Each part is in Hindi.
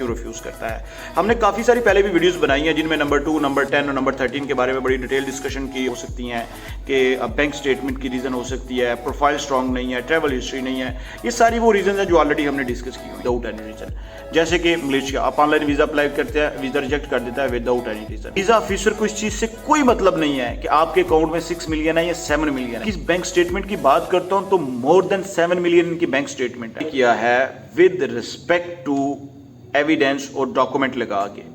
क्यों रिफ्यूज़ करता है। हमने काफ़ी सारी पहले भी वीडियोस बनाई हैं जिनमें नंबर 2, नंबर 10 और नंबर 13 के बारे में बड़ी डिटेल डिस्कशन की हो सकती हैं कि बैंक स्टेटमेंट की रीज़न हो सकती है, प्रोफाइल स्ट्रॉन्ग नहीं है, ट्रैवल हिस्ट्री नहीं है। ये सारी वो रीज़न है जो ऑलरेडी हमने डिस्कस की हुई विदाउट एनी रीज़न। जैसे कि मलेशिया, आप ऑनलाइन वीज़ा अप्लाई करते हैं, वीज़ा रिजेक्ट कर देता है without any reason. Visa officer को इस चीज़ से कोई मतलब नहीं है कि आपके अकाउंट में 6 मिलियन है या 7 मिलियन है। इस बैंक स्टेटमेंट की बात करता हूं तो मोर देन 7 मिलियन की बैंक स्टेटमेंट है किया है विद रिस्पेक्ट टू एविडेंस और डॉक्यूमेंट लगा के।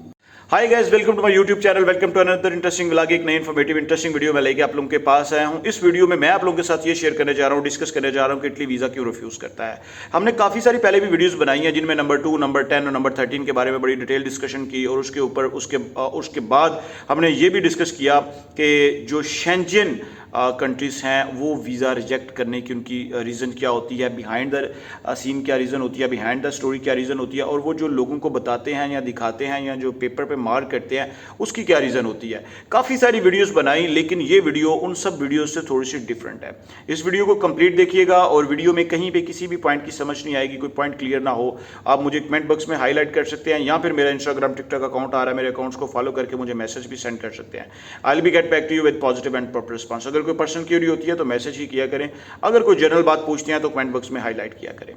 Hi guys, welcome to my YouTube channel, welcome to another interesting vlog. एक नई इन्फॉर्मेटिव इंटरेस्टिंग वीडियो में लेके आप लोगों के पास आया हूं। इस वीडियो में मैं आप लोगों के साथ ये शेयर करने जा रहा हूं, डिस्कस करने जा रहा हूं कि इटली वीजा क्यों रिफ्यूज करता है। हमने काफी सारी पहले भी वीडियोस बनाई हैं जिनमें नंबर 2, नंबर 10 और नंबर 13 के बारे में बड़ी डिटेल डिस्कशन की और उसके बाद हमने ये भी डिस्कस किया कि जो शेंजन कंट्रीज हैं वो वीज़ा रिजेक्ट करने की उनकी रीज़न क्या होती है, बिहाइंड द सीन क्या रीज़न होती है, बिहाइंड द स्टोरी क्या रीज़न होती है, और वो जो लोगों को बताते हैं या दिखाते हैं या जो पेपर पे मार्क करते हैं उसकी क्या रीज़न होती है। काफ़ी सारी वीडियोस बनाई, लेकिन ये वीडियो उन सब वीडियोस से थोड़ी सी डिफरेंट है। इस वीडियो को कंप्लीट देखिएगा और वीडियो में कहीं पे किसी भी पॉइंट की समझ नहीं आएगी, कोई पॉइंट क्लियर ना हो, आप मुझे कमेंट बॉक्स में हाईलाइट कर सकते हैं, या फिर मेरा इंस्टाग्राम टिकटॉक अकाउंट आ रहा है, मेरे अकाउंट्स को फॉलो करके मुझे मैसेज भी सेंड कर सकते हैं। I will be get back to you with positive and proper response. अगर कोई पर्सनल क्यूरी होती है तो मैसेज ही किया करें, अगर कोई जनरल बात पूछते हैं तो कमेंट बॉक्स में हाईलाइट किया करें।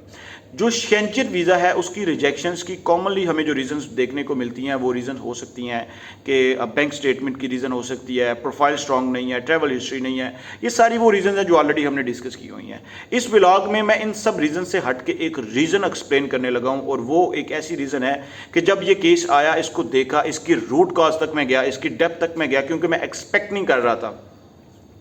जो शेंजन वीज़ा है उसकी रिजेक्शंस की कॉमनली हमें जो रीजंस देखने को मिलती हैं वो रीजन हो सकती हैं कि बैंक स्टेटमेंट की रीज़न हो सकती है, प्रोफाइल स्ट्रॉन्ग नहीं है, ट्रैवल हिस्ट्री नहीं है। ये सारी वो रीजन है जो ऑलरेडी हमने डिस्कस की हुई हैं। इस व्लॉग में मैं इन सब रीजन से हट के एक रीज़न एक्सप्लेन करने लगा हूँ, और वो एक ऐसी रीज़न है कि जब ये केस आया, इसको देखा, इसकी रूट कॉज तक मैं गया, इसकी डेप्थ तक मैं गया, क्योंकि मैं एक्सपेक्ट नहीं कर रहा था।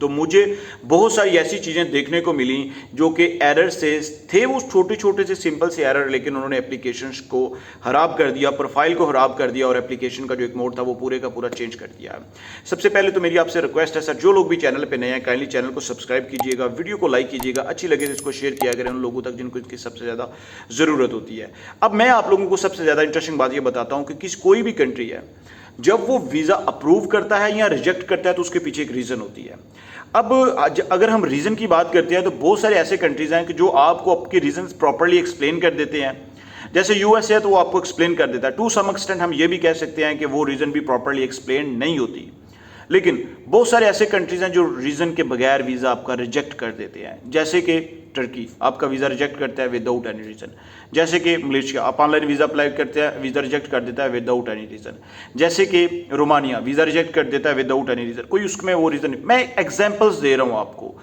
तो मुझे बहुत सारी ऐसी चीज़ें देखने को मिली जो कि एरर से थे, वो छोटे छोटे से सिंपल से एरर, लेकिन उन्होंने एप्लीकेशंस को खराब कर दिया, प्रोफाइल को खराब कर दिया, और एप्लीकेशन का जो एक मोड था वो पूरे का पूरा चेंज कर दिया। सबसे पहले तो मेरी आपसे रिक्वेस्ट है सर, जो लोग भी चैनल पे नए हैं काइंडली चैनल को सब्सक्राइब कीजिएगा, वीडियो को लाइक कीजिएगा, अच्छी लगे तो इसको शेयर किया करें उन लोगों तक जिनको इसकी सबसे ज़्यादा ज़रूरत होती है। अब मैं आप लोगों को सबसे ज़्यादा इंटरेस्टिंग बात ये बताता हूँ कि कोई भी कंट्री है जब वो वीज़ा अप्रूव करता है या रिजेक्ट करता है तो उसके पीछे एक रीज़न होती है। अब अगर हम रीज़न की बात करते हैं तो बहुत सारे ऐसे कंट्रीज हैं कि जो आपको आपके रीजंस प्रॉपर्ली एक्सप्लेन कर देते हैं। जैसे यूएस है तो वो आपको एक्सप्लेन कर देता है। टू सम एक्सटेंट हम ये भी कह सकते हैं कि वो रीज़न भी प्रॉपर्ली एक्सप्लेन नहीं होती। लेकिन बहुत सारे ऐसे कंट्रीज हैं जो रीज़न के बगैर वीज़ा आपका रिजेक्ट कर देते हैं, जैसे कि टर्की आपका वीज़ा रिजेक्ट करता है विदाउट एनी रीज़न। जैसे कि मलेशिया, आप ऑनलाइन वीज़ा अप्लाई करते हैं, वीज़ा रिजेक्ट कर देता है विदाउट एनी रीज़न। जैसे कि रोमानिया वीज़ा रिजेक्ट कर देता है विदाउट एनी रीज़न, कोई उसमें वो रीज़न नहीं। मैं एग्जाम्पल्स दे रहा हूँ आपको।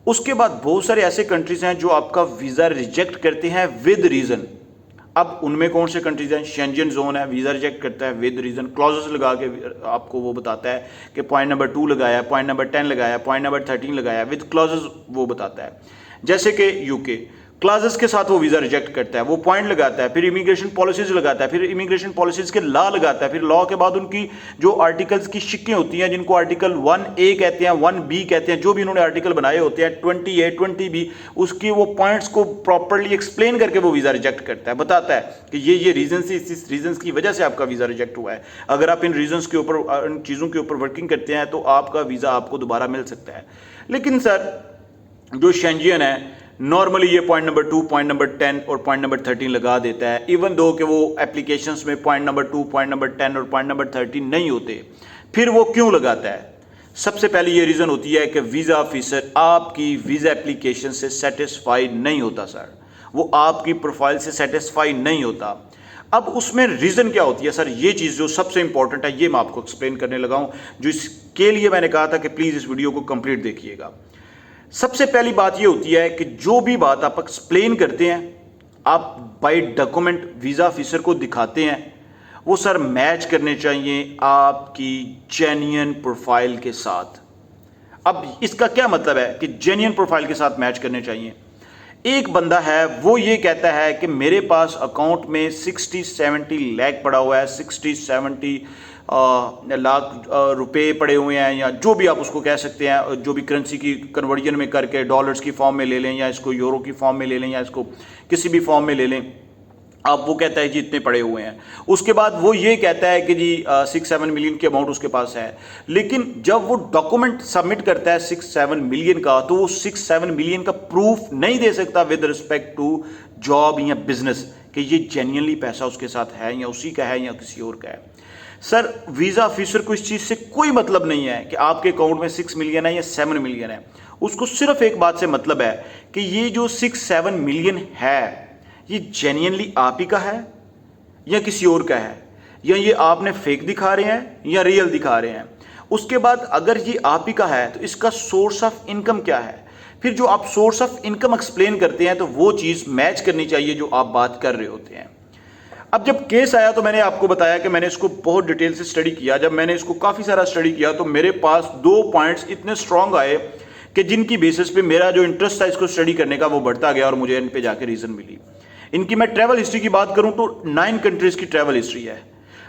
उसके बाद बहुत सारे ऐसे कंट्रीज हैं जो आपका वीज़ा रिजेक्ट करते हैं विद रीज़न। अब उनमें कौन से कंट्रीज हैं? शेंजन जोन है, वीज़ा रिजेक्ट करता है विद रीज़न, क्लॉजेस लगा के आपको वो बताता है कि पॉइंट नंबर 2 लगाया, पॉइंट नंबर 10 लगाया, पॉइंट नंबर 13 लगाया, विद क्लॉजेस वो बताता है। जैसे कि यूके क्लॉजेस के साथ वो वीज़ा रिजेक्ट करता है, वो पॉइंट लगाता है, फिर इमिग्रेशन पॉलिसीज लगाता है, फिर इमिग्रेशन पॉलिसीज के लॉ लगाता है, फिर लॉ के बाद उनकी जो आर्टिकल्स की शिक्कें होती हैं जिनको आर्टिकल 1A कहते हैं, 1B कहते हैं, जो भी उन्होंने आर्टिकल बनाए होते हैं 20A 20B, उसकी वो पॉइंट्स को प्रॉपर्ली एक्सप्लेन करके वो वीज़ा रिजेक्ट करता है, बताता है कि ये रीजन से, इस रीजन की वजह से आपका वीज़ा रिजेक्ट हुआ है। अगर आप इन रीजन के ऊपर, इन चीज़ों के ऊपर वर्किंग करते हैं तो आपका वीज़ा आपको दोबारा मिल सकता है। लेकिन सर जो शेंजन है नॉर्मली ये पॉइंट नंबर 2, पॉइंट नंबर 10 और पॉइंट नंबर 13 लगा देता है, इवन दो कि वो एप्लीकेशंस में पॉइंट नंबर 2, पॉइंट नंबर 10 और पॉइंट नंबर 13 नहीं होते। फिर वो क्यों लगाता है? सबसे पहले ये रीज़न होती है कि वीज़ा ऑफिसर आपकी वीज़ा एप्लीकेशन से सेटिस्फाई नहीं होता सर, वो आपकी प्रोफाइल से सेटिस्फाई नहीं होता। अब उसमें रीज़न क्या होती है सर? ये चीज़ जो सबसे इंपॉर्टेंट है ये मैं आपको एक्सप्लेन करने लगा हूँ, जो इसके लिए मैंने कहा था कि प्लीज़ इस वीडियो को कंप्लीट देखिएगा। सबसे पहली बात ये होती है कि जो भी बात आप एक्सप्लेन करते हैं, आप बाय डॉक्यूमेंट वीज़ा ऑफिसर को दिखाते हैं, वो सर मैच करने चाहिए आपकी जेन्युइन प्रोफाइल के साथ। अब इसका क्या मतलब है कि जेन्युइन प्रोफाइल के साथ मैच करने चाहिए? एक बंदा है वो ये कहता है कि मेरे पास अकाउंट में 60-70 लाख पड़ा हुआ है, 60-70 लाख रुपए पड़े हुए हैं, या जो भी आप उसको कह सकते हैं, जो भी करेंसी की कन्वर्जन में करके डॉलर्स की फॉर्म में ले लें, या इसको यूरो की फॉर्म में ले लें, या इसको किसी भी फॉर्म में ले लें। अब वो कहता है जी इतने पड़े हुए हैं। उसके बाद वो ये कहता है कि जी 6-7 मिलियन की अमाउंट उसके पास है। लेकिन जब वो डॉक्यूमेंट सबमिट करता है 6-7 मिलियन का, तो वो 6-7 मिलियन का प्रूफ नहीं दे सकता विद रिस्पेक्ट टू जॉब या बिजनेस। कि ये जेन्युइनली पैसा उसके साथ है या उसी का है या किसी और का है। सर वीज़ा ऑफिसर को इस चीज़ से कोई मतलब नहीं है कि आपके अकाउंट में 6 मिलियन है या 7 मिलियन है। उसको सिर्फ एक बात से मतलब है कि ये जो 6-7 मिलियन है ये जेन्युइनली आप ही का है या किसी और का है, या ये आपने फेक दिखा रहे हैं या रियल दिखा रहे हैं। उसके बाद अगर ये आप ही का है तो इसका सोर्स ऑफ इनकम क्या है। फिर जो आप सोर्स ऑफ इनकम एक्सप्लेन करते हैं तो वो चीज़ मैच करनी चाहिए जो आप बात कर रहे होते हैं। अब जब केस आया तो मैंने आपको बताया कि मैंने इसको बहुत डिटेल से स्टडी किया। जब मैंने इसको काफ़ी सारा स्टडी किया तो मेरे पास 2 पॉइंट्स इतने स्ट्रांग आए कि जिनकी बेसिस पे मेरा जो इंटरेस्ट था इसको स्टडी करने का वो बढ़ता गया और मुझे इन पे जाके रीज़न मिली। इनकी मैं ट्रैवल हिस्ट्री की बात करूं तो 9 कंट्रीज़ की ट्रैवल हिस्ट्री है।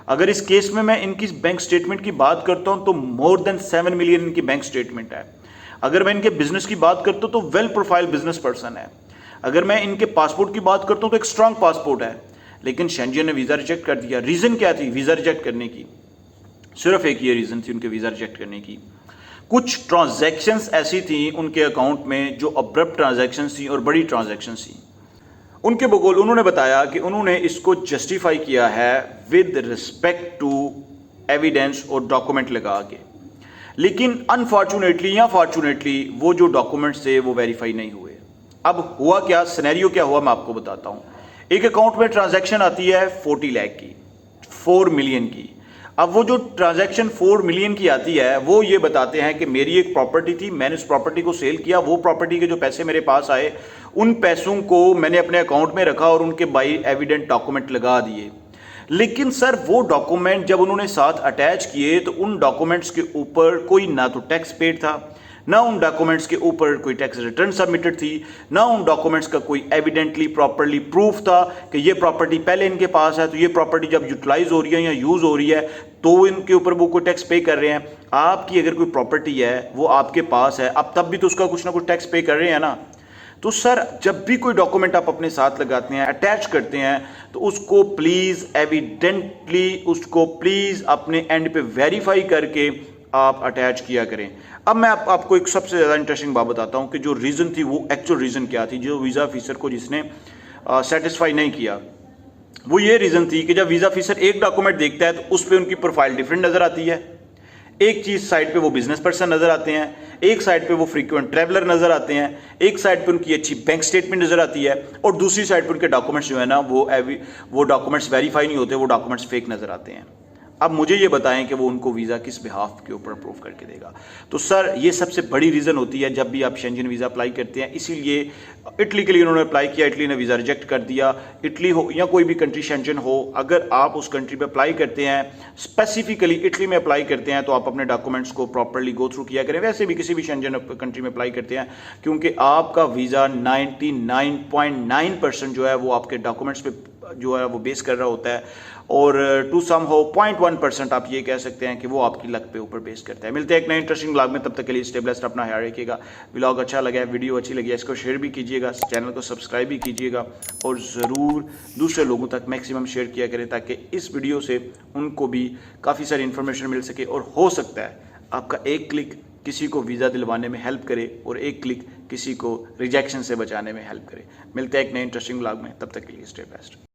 अगर इस केस में मैं इनकी बैंक स्टेटमेंट की बात करता हूं तो मोर देन 7 मिलियन इनकी बैंक स्टेटमेंट है। अगर मैं इनके बिजनेस की बात करता हूं तो वेल प्रोफाइल बिजनेस पर्सन है। अगर मैं इनके पासपोर्ट की बात करता हूं तो एक स्ट्रांग पासपोर्ट है, लेकिन शेंजन ने वीज़ा रिजेक्ट कर दिया। रीज़न क्या थी वीज़ा रिजेक्ट करने की? सिर्फ एक ये रीज़न थी उनके वीज़ा रिजेक्ट करने की। कुछ ट्रांजैक्शंस ऐसी थी उनके अकाउंट में जो अब्रप्ट ट्रांजैक्शंस थी और बड़ी ट्रांजैक्शंस थी। उनके बकौल उन्होंने बताया कि उन्होंने इसको जस्टिफाई किया है विद रिस्पेक्ट टू एविडेंस और डॉक्यूमेंट लगा के, लेकिन अनफॉर्चुनेटली या फॉर्चुनेटली वो जो डॉक्यूमेंट्स थे वो वेरीफाई नहीं हुए। अब हुआ क्या, सिनेरियो क्या हुआ मैं आपको बताता हूँ। एक अकाउंट में ट्रांजैक्शन आती है 40 लाख की, 4 मिलियन की। अब वो जो ट्रांजैक्शन 4 मिलियन की आती है वो ये बताते हैं कि मेरी एक प्रॉपर्टी थी, मैंने उस प्रॉपर्टी को सेल किया, वो प्रॉपर्टी के जो पैसे मेरे पास आए उन पैसों को मैंने अपने अकाउंट में रखा और उनके बाई एविडेंट डॉक्यूमेंट लगा दिए। लेकिन सर वो डॉक्यूमेंट जब उन्होंने साथ अटैच किए तो उन डॉक्यूमेंट्स के ऊपर कोई ना तो टैक्स पेड था, ना उन डॉक्यूमेंट्स के ऊपर कोई टैक्स रिटर्न सबमिटेड थी, ना उन डॉक्यूमेंट्स का कोई एविडेंटली प्रॉपर्ली प्रूफ था कि ये प्रॉपर्टी पहले इनके पास है, तो ये प्रॉपर्टी जब यूटिलाइज हो रही है या यूज़ हो रही है तो इनके ऊपर वो कोई टैक्स पे कर रहे हैं। आपकी अगर कोई प्रॉपर्टी है वो आपके पास है, अब तब भी तो उसका कुछ ना कुछ टैक्स पे कर रहे हैं ना। तो सर जब भी कोई डॉक्यूमेंट आप अपने साथ लगाते हैं, अटैच करते हैं, तो उसको प्लीज़ एविडेंटली उसको प्लीज़ अपने एंड पे वेरीफाई करके आप अटैच किया करें। अब मैं आपको एक सबसे ज़्यादा इंटरेस्टिंग बात बताता हूँ कि जो रीज़न थी वो एक्चुअल रीज़न क्या थी जो वीज़ा ऑफिसर को जिसने सेटिस्फाई नहीं किया। वो ये रीज़न थी कि जब वीज़ा ऑफिसर एक डॉक्यूमेंट देखता है तो उस पर उनकी प्रोफाइल डिफरेंट नज़र आती है। एक चीज़ साइड पे वो बिजनेस पर्सन नज़र आते हैं, एक साइड पे वो फ्रीक्वेंट ट्रैवलर नज़र आते हैं, एक साइड पे उनकी अच्छी बैंक स्टेटमेंट नज़र आती है और दूसरी साइड पे उनके डॉक्यूमेंट्स जो है ना वो डॉक्यूमेंट्स वेरीफाई नहीं होते, वो डॉक्यूमेंट्स फेक नज़र आते हैं। अब मुझे ये बताएं कि वो उनको वीज़ा किस बिहाफ के ऊपर अप्रूव करके देगा। तो सर ये सबसे बड़ी रीज़न होती है जब भी आप शेंजन वीज़ा अप्लाई करते हैं। इसीलिए इटली के लिए उन्होंने अप्लाई किया, इटली ने वीज़ा रिजेक्ट कर दिया। इटली हो या कोई भी कंट्री शेंजन हो, अगर आप उस कंट्री पे अप्लाई करते हैं, स्पेसिफिकली इटली में अप्लाई करते हैं, तो आप अपने डॉक्यूमेंट्स को प्रॉपरली गो थ्रू किया करें। वैसे भी किसी भी शेंजन कंट्री में अप्लाई करते हैं, क्योंकि आपका वीज़ा 99.9% जो है वो आपके डॉक्यूमेंट्स पे जो है वो बेस कर रहा होता है, और टू सम हो 0.1% आप ये कह सकते हैं कि वो आपकी लक पे ऊपर बेस करता है। मिलते हैं एक नए इंटरेस्टिंग व्लॉग में, तब तक के लिए स्टे ब्लेस्ड, अपना ख्याल रखिएगा। व्लॉग अच्छा लगा है, वीडियो अच्छी लगी है, इसको शेयर भी कीजिएगा, चैनल को सब्सक्राइब भी कीजिएगा और ज़रूर दूसरे लोगों तक मैक्सिमम शेयर किया करें ताकि इस वीडियो से उनको भी काफ़ी सारी इन्फॉर्मेशन मिल सके और हो सकता है आपका एक क्लिक किसी को वीज़ा दिलवाने में हेल्प करे और एक क्लिक किसी को रिजेक्शन से बचाने में हेल्प करे। मिलते हैं एक नए इंटरेस्टिंग व्लॉग में, तब तक के लिए स्टे बेस्ट।